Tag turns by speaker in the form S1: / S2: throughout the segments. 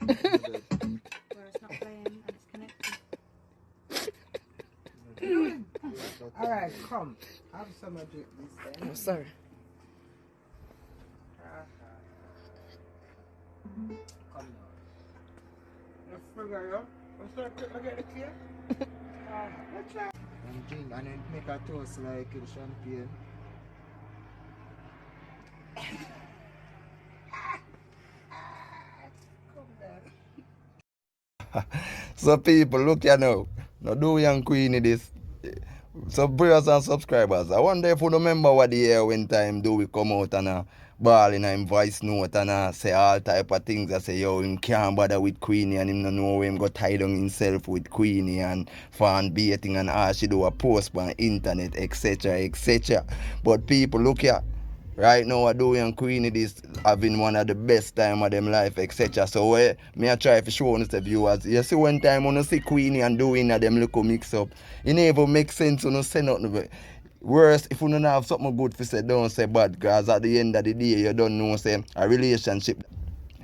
S1: it's not playing and it's connected.
S2: Alright, come. Have some of this then.
S3: Oh, sorry.
S2: Come now. Let's figure out. Let's start to get the clear. Let's try. And drink and then make a toast like the champagne.
S4: So people, look here now. Now do young Queenie this. So viewers and subscribers, I wonder if you remember what the year when time do we come out and ball in a voice note and say all type of things. I say, yo, him can't bother with Queenie and him no know him go tie down himself with Queenie and fan baiting and all she do a post on internet, etc., etc. But people, look here. Right now, Adoy and Queenie this having one of the best time of them life, etc. So me I try to show the viewers. You see one time when you see Queenie and doing them little mix up, it never make sense when you say nothing. Worse, if you don't have something good to say, don't say bad, because at the end of the day, you don't know say a relationship.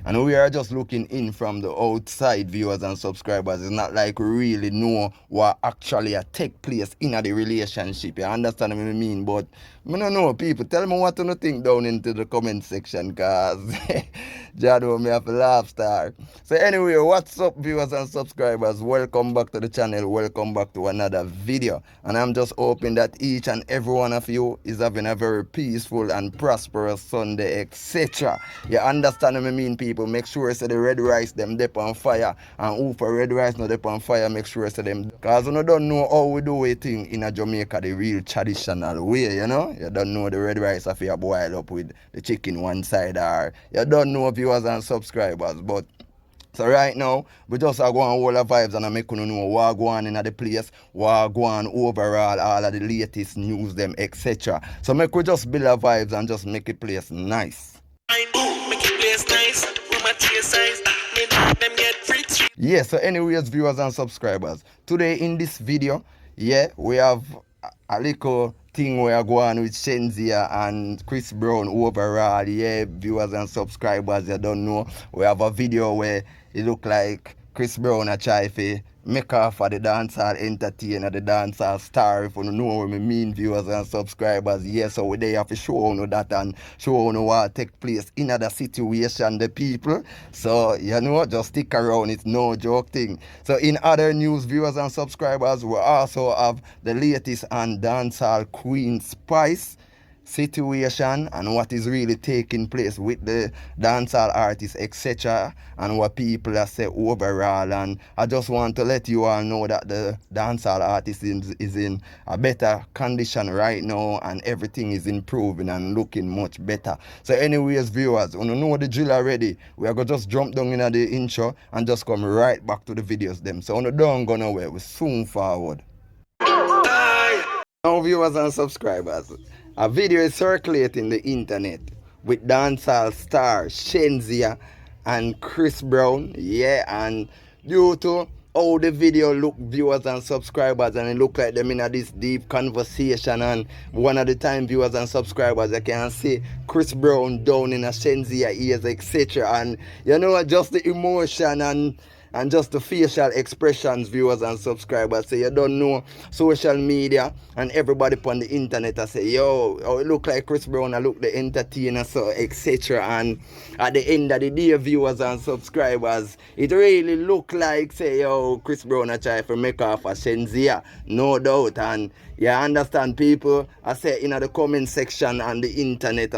S4: And we are just looking in from the outside, viewers and subscribers. It's not like we really know what actually take place in the relationship. You understand what I mean? But I don't know, people. Tell me what you think down into the comment section, because Jado me have a laugh star. So anyway, what's up, viewers and subscribers? Welcome back to the channel. Welcome back to another video. And I'm just hoping that each and every one of you is having a very peaceful and prosperous Sunday, etc. You understand what I mean, people? Make sure say the red rice them dip on fire, and who for red rice no dip on fire, make sure say them, because you don't know how we do a thing in a Jamaica the real traditional way, you know. You don't know the red rice if you boil up with the chicken one side, or you don't know viewers and subscribers. But so right now, we just are going all the vibes and I make you know what go on in the place, what go on overall, all of the latest news them, etc. So make we just build the vibes and just make it place nice. Yeah, so anyways, viewers and subscribers, today in this video, yeah, we have a little thing where I go on with Shenseea and Chris Brown overall. Yeah, viewers and subscribers, you don't know, we have a video where it look like Chris Brown a try to make off for the dancehall entertainer, the dancehall star, if you know what I mean, viewers and subscribers. Yeah, so we there have to show you that and show you what take place in other situation, the people. So, you know, just stick around, it's no joke thing. So in other news, viewers and subscribers, we also have the latest on dancehall Queen Spice situation and what is really taking place with the dancehall artists, etc., and what people are say overall. And I just want to let you all know that the dancehall artist is in a better condition right now, and everything is improving and looking much better. So anyways, viewers, when you know the drill already, we are going to just jump down in the intro and just come right back to the videos them. So when you don't go nowhere, we soon forward. Now, viewers and subscribers, a video is circulating the internet with dancehall star Shenseea and Chris Brown. Yeah, and due to how the video look, viewers and subscribers, and it look like them in this deep conversation, and one of the time, viewers and subscribers, I can see Chris Brown down in a Shenseea ears, etc. And you know, just the emotion and just the facial expressions, viewers and subscribers. So you don't know social media and everybody on the internet I say, yo, oh, it look like Chris Brown, I look the entertainer, so etc. And at the end of the day, viewers and subscribers, it really look like, say, yo, Chris Brown I try to make off a Shenseea, no doubt. And you understand, people, I say in the comment section and the internet,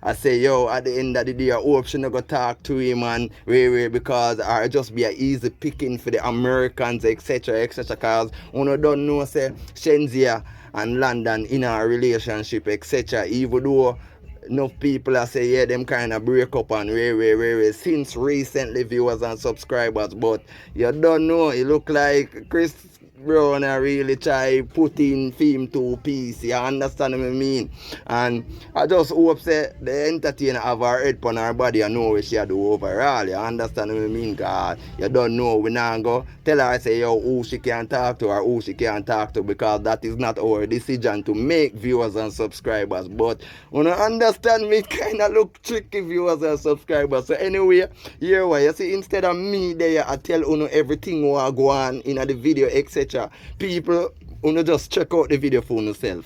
S4: I say, yo, at the end of the day, I hope she not go talk to him and really, because I just be an easy picking for the Americans, etc., etc. Because you don't know, say, Shenseea and London in a relationship, etc. Even though enough people are say, yeah, them kind of break up and since recently, viewers and subscribers. But you don't know, it look like Chris Brown I really try put in film 2 piece, you understand what I mean? And I just hope say the entertainer have her head on her body and know what she do overall, you understand what I mean? Cause you don't know, we not go tell her say yo who she can talk to or who she can talk to, because that is not our decision to make viewers and subscribers. But when you understand me, it kinda look tricky viewers and subscribers. So anyway, here what you see, instead of me there I tell you everything what go on in the video, etc. People, you just check out the video for yourself.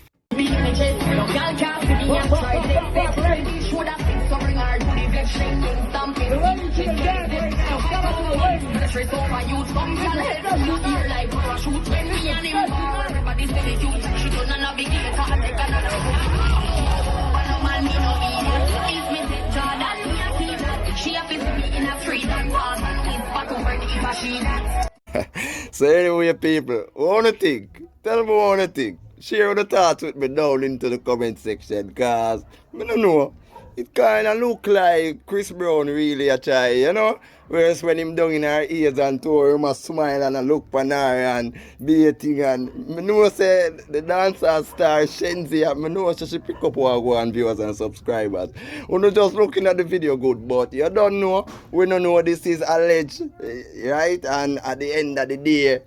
S4: So anyway, people, what you think? Tell me what you think. Share the thoughts with me down into the comment section, cause I don't know. It kinda look like Chris Brown really a try, you know? Whereas when him down in her ears and tour, him a smile and a look on her and baiting, and I know say the dancer star Shenseea, I know she pick up what go on viewers and subscribers. You know, just looking at the video good, but you don't know, we don't know this is alleged, right? And at the end of the day,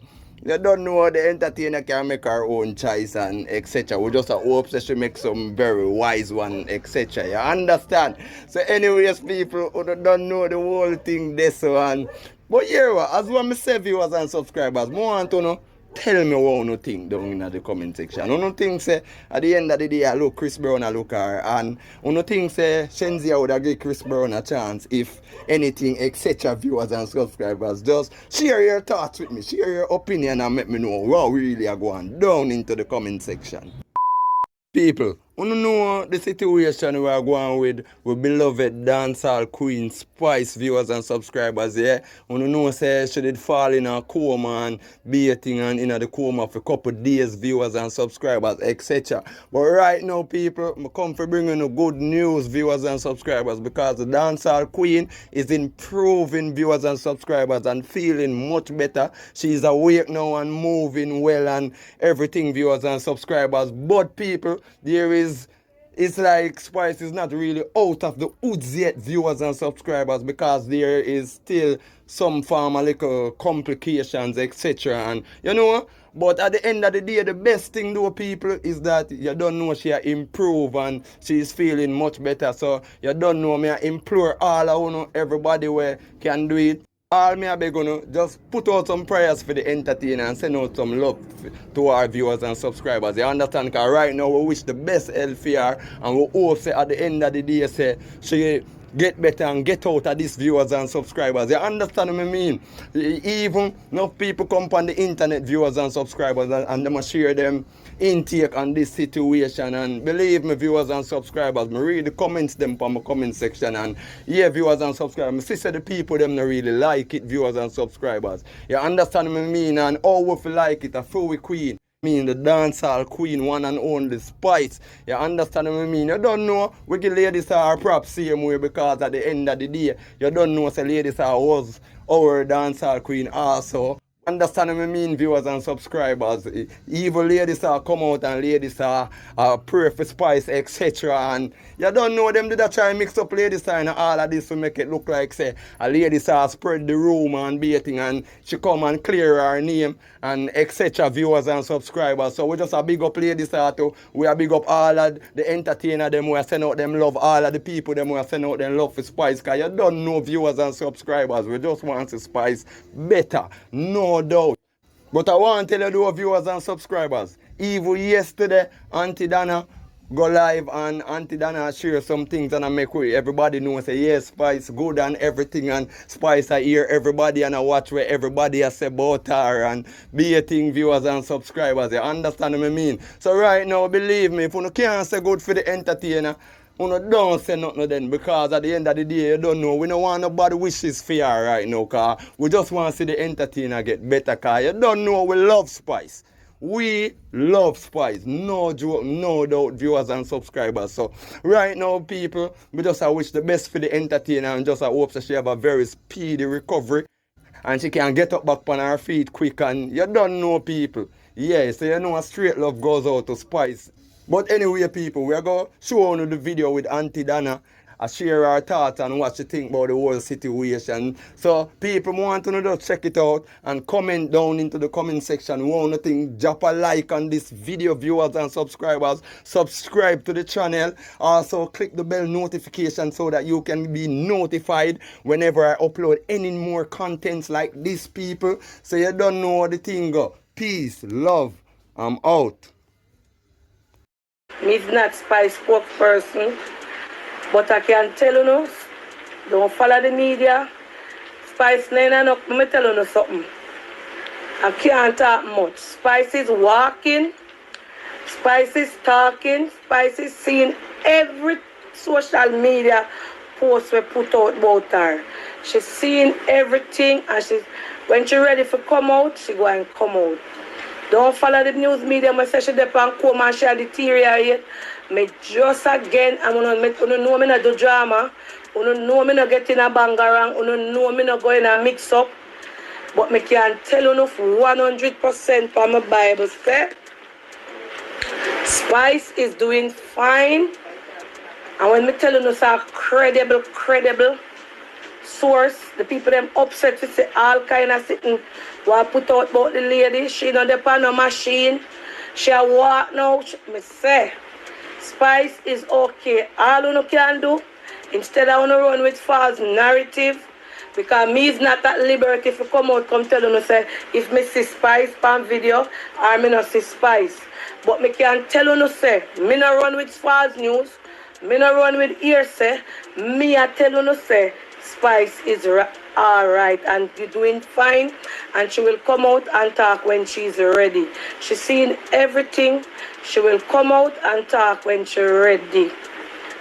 S4: you don't know the entertainer can make her own choice and etc. We just hope that she make some very wise one, etc. You understand? So anyways, people who don't know the whole thing this one. But yeah, as one me say viewers and subscribers, more want to know, tell me what you think down in the comment section. You think say at the end of the day I look Chris Brown I look her, and you think say Shenseea would give Chris Brown a chance if anything, etc. Viewers and subscribers. Just share your thoughts with me, share your opinion and let me know what really are going down into the comment section. People, you know the situation we are going with beloved dancehall queen Spice viewers and subscribers, yeah? You know say she did fall in a coma and baiting and in the coma for a couple of days, viewers and subscribers, etc. But right now, people, I come for bringing you good news, viewers and subscribers, because the dancehall queen is improving, viewers and subscribers, and feeling much better. She's awake now and moving well and everything, viewers and subscribers. But people, it's like Spice is not really out of the woods yet, viewers and subscribers, because there is still some form of little complications, etc. And you know, but at the end of the day, the best thing though, people, is that you don't know she improve and she's feeling much better. So you don't know, me I implore all of you, everybody where can do it. All me I beg you, just put out some prayers for the entertainer and send out some love to our viewers and subscribers. You understand? Because right now we wish the best health for her, and we hope say at the end of the day say she get better and get out of these viewers and subscribers. You understand what I mean? Even enough people come on the internet, viewers and subscribers, and they must share them intake on this situation. And believe me, viewers and subscribers, me read the comments them from my comment section, and yeah, viewers and subscribers, me see the people them not really like it, viewers and subscribers. You understand what I mean? And how we feel like it, a full queen. Mean the dancehall queen, one and only Spice. You understand what I mean? You don't know, we give ladies our props same way, because at the end of the day, you don't know say ladies was our dancehall queen also. Understand what I mean, viewers and subscribers? Evil ladies are come out and ladies are pray for Spice, etc. And you don't know them did I try mix up ladies and all of this to make it look like say a ladies are spread the rumor and baiting, and she come and clear her name and etc. Viewers and subscribers. So we just a big up ladies too. We are big up all of the entertainer them, we are send out them love, all of the people them, we are send out them love for Spice, because you don't know, viewers and subscribers, we just want to Spice better, no doubt. But I want to tell you, viewers and subscribers, even yesterday, Auntie Dana go live and Auntie Dana share some things, and I make way everybody know, say yes, Spice good and everything, and Spice I hear everybody and I watch where everybody has say about her and baiting, viewers and subscribers. You understand what I mean? So right now, believe me, if you can't say good for the entertainer, you don't say nothing then, because at the end of the day, you don't know. We don't want nobody wishes for her right now, because we just want to see the entertainer get better, because you don't know we love Spice. We love Spice, no joke, no doubt, viewers and subscribers. So right now, people, we just wish the best for the entertainer, and just hope that she have a very speedy recovery. and she can get up back on her feet quick, and you don't know people. Yeah, so you know a straight love goes out to Spice. But anyway, people, we are going to show you the video with Auntie Dana. I share our thoughts and what she think about the whole situation. So people want to just check it out and comment down into the comment section. We want to think, drop a like on this video, viewers and subscribers. Subscribe to the channel. Also click the bell notification so that you can be notified whenever I upload any more contents like this, people. So you don't know how the thing go. Peace, love, I'm out.
S3: Me's not Spice spokesperson, but I can tell you no, don't follow the media. Spice nine enough, let me tell you something. I can't talk much. Spice is walking, Spice is talking, Spice is seeing every social media post we put out about her. She's seeing everything, and when she's ready to come out, she go and come out. Don't follow the news media. I say she depend coma and she deteriorate. Me just again, I'm gonna know me not do drama. You know me not get in a bangarang. You know me not go in a mix up. But me can tell you enough 100% from my Bible say Spice is doing fine. And when me tell you it's a credible source, the people them upset to say all kind of sitting what put out about the lady. She not depend on machine. She a walk now. Me say Spice is okay. All you can do, instead of run with false narrative, because me is not at liberty to come out come tell you say if me see Spice on video or me not see Spice. But me can tell you say me not run with false news. Me not run with hearsay. Me I tell you say Spice is alright and you're doing fine, and she will come out and talk when she's ready. She's seeing everything. She will come out and talk when she's ready.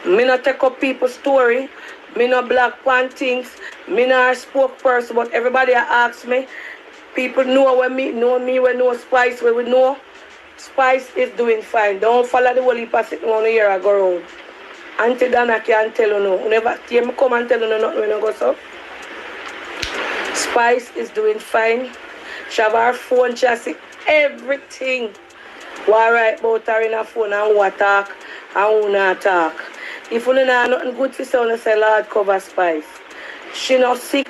S3: Me not take up people's story. Me not black pan things. Me not a spokesperson, but everybody asks me. People know when me know Spice, when we know Spice is doing fine. Don't follow the whole heap of sitting on here and go around. Auntie Dana can't tell you no. You never hear me come and tell you no nothing when you go so. Spice is doing fine. She have her phone, she has everything. What write about her in her phone and what talk and who not talk. If you don't have nothing good to say, you say Lord cover Spice. She not sick.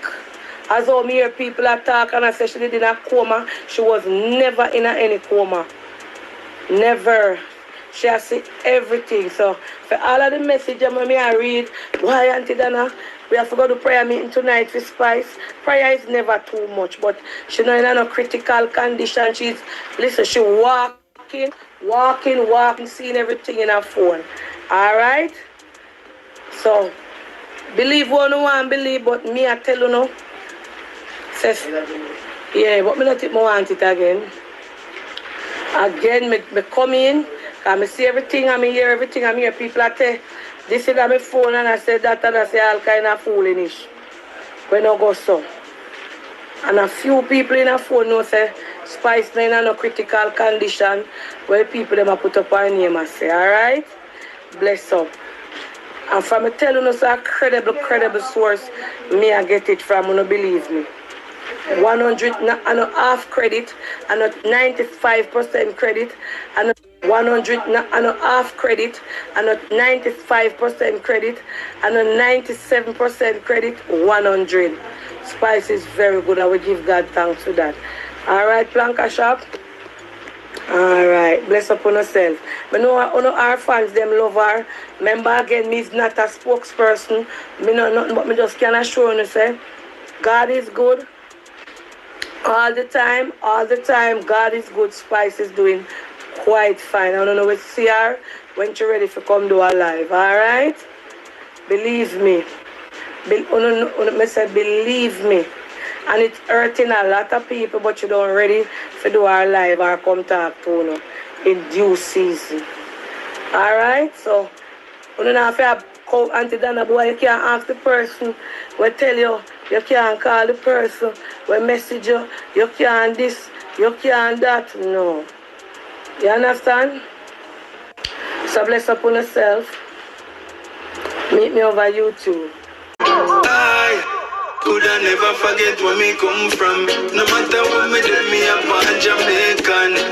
S3: As all me hear people talk and I say she did in a coma, she was never in any coma. Never. She has seen everything. So for all of the messages I read, why Auntie Dana, we have to go to prayer meeting tonight with Spice. Prayer is never too much, but she's not in a critical condition. She walking, seeing everything in her phone. Alright? So believe one who want believe, but me I tell you no. Says, yeah, but me not think I want it again. Again, me come in. I see everything, I hear everything, I hear people that say, this is on my phone and I say that and I say all kind of foolish. When I go so. And a few people in a phone know say Spice not in a critical condition where people them put up our name and say, alright? Bless up. And from me tell you it's a credible source, me I get it from, you don't believe me. 100 and a half credit and a 95% credit and a 100 and a half credit and a 95% credit and a 97% credit 100. Spice is very good. I will give God thanks for that. Alright, Planka Shop. Alright, bless upon yourself. I know our fans them love her. Remember again, me is not a spokesperson. Me know nothing but me just can assure you say God is good. All the time, God is good. Spice is doing quite fine. I don't know what to see her when she's ready to come do her live. Alright? Believe me. Believe me. And it's hurting a lot of people, but you don't ready to do her live or come talk to you in due season. Alright? So, you don't have to call Auntie Dana, boy, you can't ask the person, will tell you can't call the person, will message you can't this, you can't that. No. You understand? So bless upon yourself. Meet me over YouTube.
S4: Coulda never forget where me come from. No matter what me do, me a born Jamaican.